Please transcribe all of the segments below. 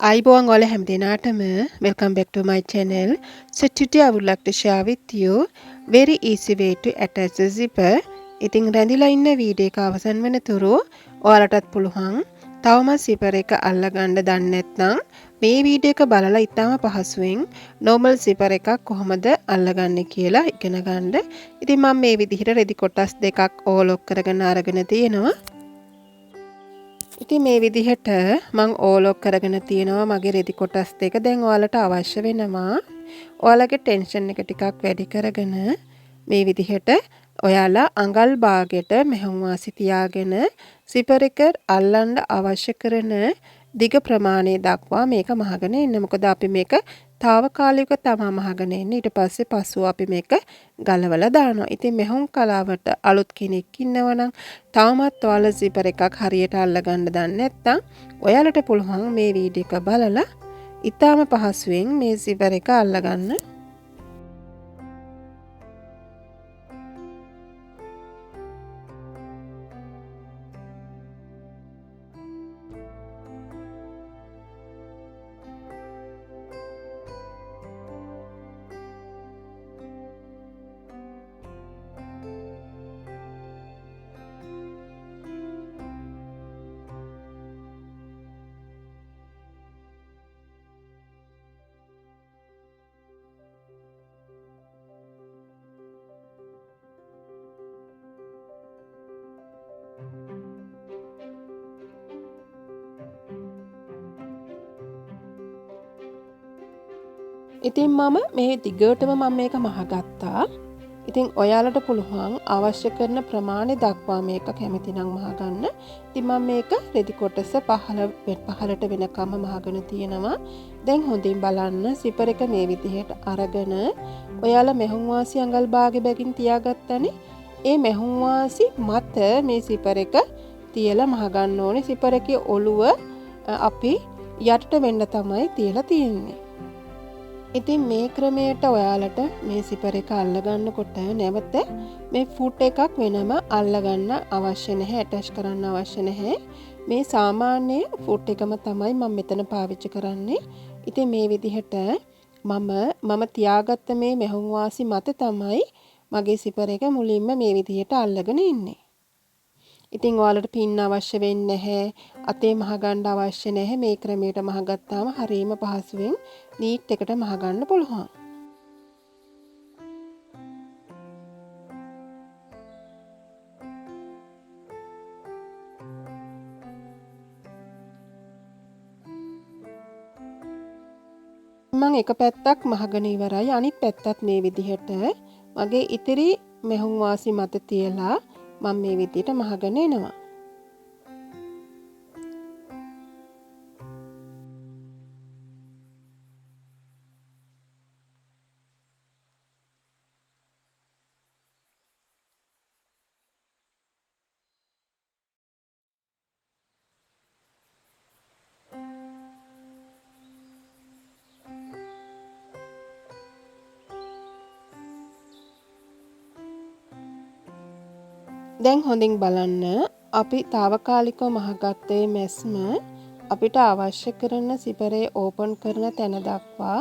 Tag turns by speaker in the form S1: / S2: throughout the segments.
S1: Aiboang all හැමදෙනාටම welcome back to my channel. So today I would like to share with you very easy way to attach the zipper. ඉතින් රැඳිලා ඉන්න video එක අවසන් වෙනතුරු ඔයාලටත් පුළුවන් තවමත් zipper එක අල්ලගන්න දන්නේ නැත්නම් මේ වීඩියෝ එක බලලා ඉතාම පහසුවෙන් normal zipper එකක් කොහොමද අල්ලගන්නේ කියලා ඉගෙන ගන්න. ඉතින් මම මේ විදිහට රෙදි කොටස් දෙකක් ඕලොක් කරගෙන අරගෙන තියෙනවා. ඉතින් මේ විදිහට මම ඕලොක් කරගෙන තියෙනවා මගේ රෙදි කොටස් දෙක. දැන් ඔයාලට අවශ්‍ය වෙනවා ඔයාලගේ ටෙන්ෂන් එක ටිකක් වැඩි කරගෙන මේ විදිහට ඔයාලා අඟල් භාගයට මෙහෙම වාසි තියාගෙන සිපර් එක අල්ලන්න අවශ්‍ය කරන දිග ප්‍රමාණය දක්වා මේක මහගෙන ඉන්න. මොකද අපි මේක తాවකාලිකව තමයි මහගෙන ඉන්නේ. ඊට පස්සේ පස්සුව අපි මේක ගලවලා දානවා. ඉතින් මෙහුම් කලාවට අලුත් කෙනෙක් ඉන්නවනම් තවමත් ඔයාලා zipper එකක් හරියට අල්ලගන්න දන්නේ නැත්නම් ඔයාලට පුළුවන් මේ වීඩියෝ එක බලලා ඉතාම පහසුවෙන් මේ zipper එක අල්ලගන්න. ඉතින් මම මේ දිගටම මම මේක මහගත්තා. ඉතින් ඔයාලට පුළුවන් අවශ්‍ය කරන ප්‍රමාණය දක්වා මේක කැමති නම් මහගන්න. ඉතින් මම මේක රෙදි කොටස 15ට වෙනකම් මහගෙන තියෙනවා. දැන් හොඳින් බලන්න zipper එක මේ විදිහට අරගෙන ඔයාලා මෙහුම් වාසි අඟල් භාගෙ බැගින් තියාගත්තනේ. ඒ මෙහුම් වාසි මත මේ zipper එක තියලා මහගන්න ඕනේ. zipper එකේ ඔළුව අපි යටට වෙන්න තමයි තියලා තියෙන්නේ. ඉතින් මේ ක්‍රමයට ඔයාලට මේ zipper එක අල්ලගන්නකොට නැවත මේ ෆුට් එකක් වෙනම අල්ලගන්න අවශ්‍ය නැහැ, ඇටච් කරන්න අවශ්‍ය නැහැ. මේ සාමාන්‍ය ෆුට් එකම තමයි මම මෙතන පාවිච්චි කරන්නේ. ඉතින් මේ විදිහට මම තියාගත්ත මේ මෙහුම් වාසි මත තමයි මගේ zipper එක මුලින්ම මේ විදිහට අල්ලගෙන ඉන්නේ. ඉතින් ඔයාලට පින් අවශ්‍ය වෙන්නේ නැහැ, අතේ මහගන්න අවශ්‍ය නැහැ. මේ ක්‍රමයට මහගත්තාම හරියම පහසුවෙන් නීට් එකට මහගන්න පුළුවන්. මම එක පැත්තක් මහගෙන ඉවරයි. අනිත් පැත්තත් මේ විදිහට මගේ ඉතිරි මෙහුම් වාසි මත තියලා මම මේ විදිහට මහගෙන එනවා. දැන් හොඳින් බලන්න අපි తాවකාලිකව මහගත්තේ මැස්ම අපිට අවශ්‍ය කරන zipper එක ඕපන් කරන තැන දක්වා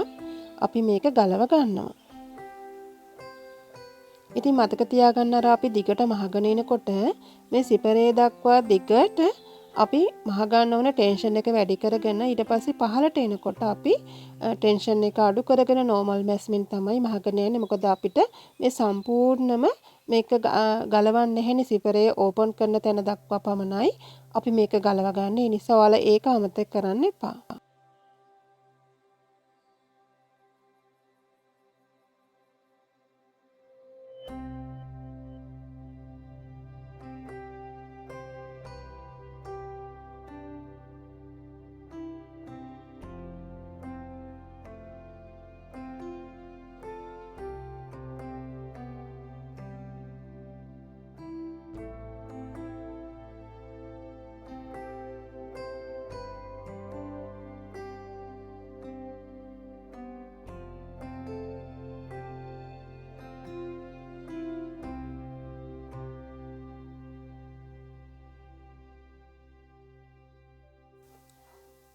S1: අපි මේක ගලව ගන්නවා. ඉතින් මතක තියාගන්න අර අපි දිගට මහගෙන එනකොට මේ zipper එක දක්වා දිගට අපි මහගන්න ඕන ටෙන්ෂන් එක වැඩි කරගෙන ඊට පස්සේ පහළට එනකොට අපි ටෙන්ෂන් එක අඩු කරගෙන normal මැස්මින් තමයි මහගෙන යන්නේ. මොකද අපිට මේ සම්පූර්ණම මේක ගලවන්න නැහැනේ zipper එක ඕපන් කරන තැන දක්වා පමණයි අපි මේක ගලව ගන්න. ඒ නිසා ඔයාලා ඒක අමතක කරන්න එපා.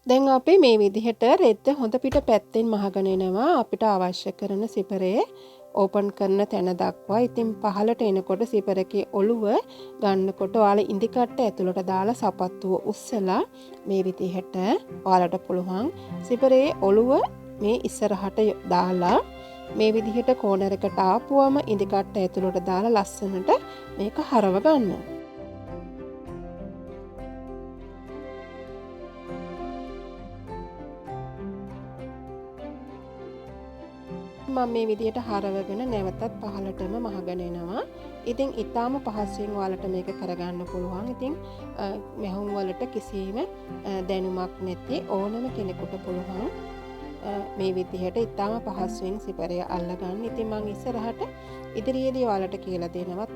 S1: දැන් අපි මේ විදිහට රෙද්ද හොඳ පිට පැත්තෙන් මහගෙන එනවා අපිට අවශ්‍ය කරන සිපරේ ඕපන් කරන තැන දක්වා. ඉතින් පහළට එනකොට සිපරකේ ඔළුව ගන්නකොට ඔයාලා ඉඳි කට්ට ඇතුළට දාලා සපත්තුව උස්සලා මේ විදිහට ඔයාලට පුළුවන් සිපරේ ඔළුව මේ ඉස්සරහට දාලා මේ විදිහට කෝනර් එකට ආපුවම ඉඳි කට්ට ඇතුළට දාලා ලස්සනට මේක හරව ගන්න. මම මේ විදිහට හරවගෙන නැවතත් පහළටම මහගෙන එනවා. ඉතින් ඊටාම පහසුවෙන් ඔයාලට මේක කරගන්න පුළුවන්. ඉතින් මෙහුම් වලට කිසිම දැනුමක් නැති ඕනම කෙනෙකුට පුළුවන් මේ විදිහට ඊටාම පහසුවෙන් සිපරය අල්ලගන්න. ඉතින් මම ඉස්සරහට ඉදිරියේදී ඔයාලට කියලා දෙනවා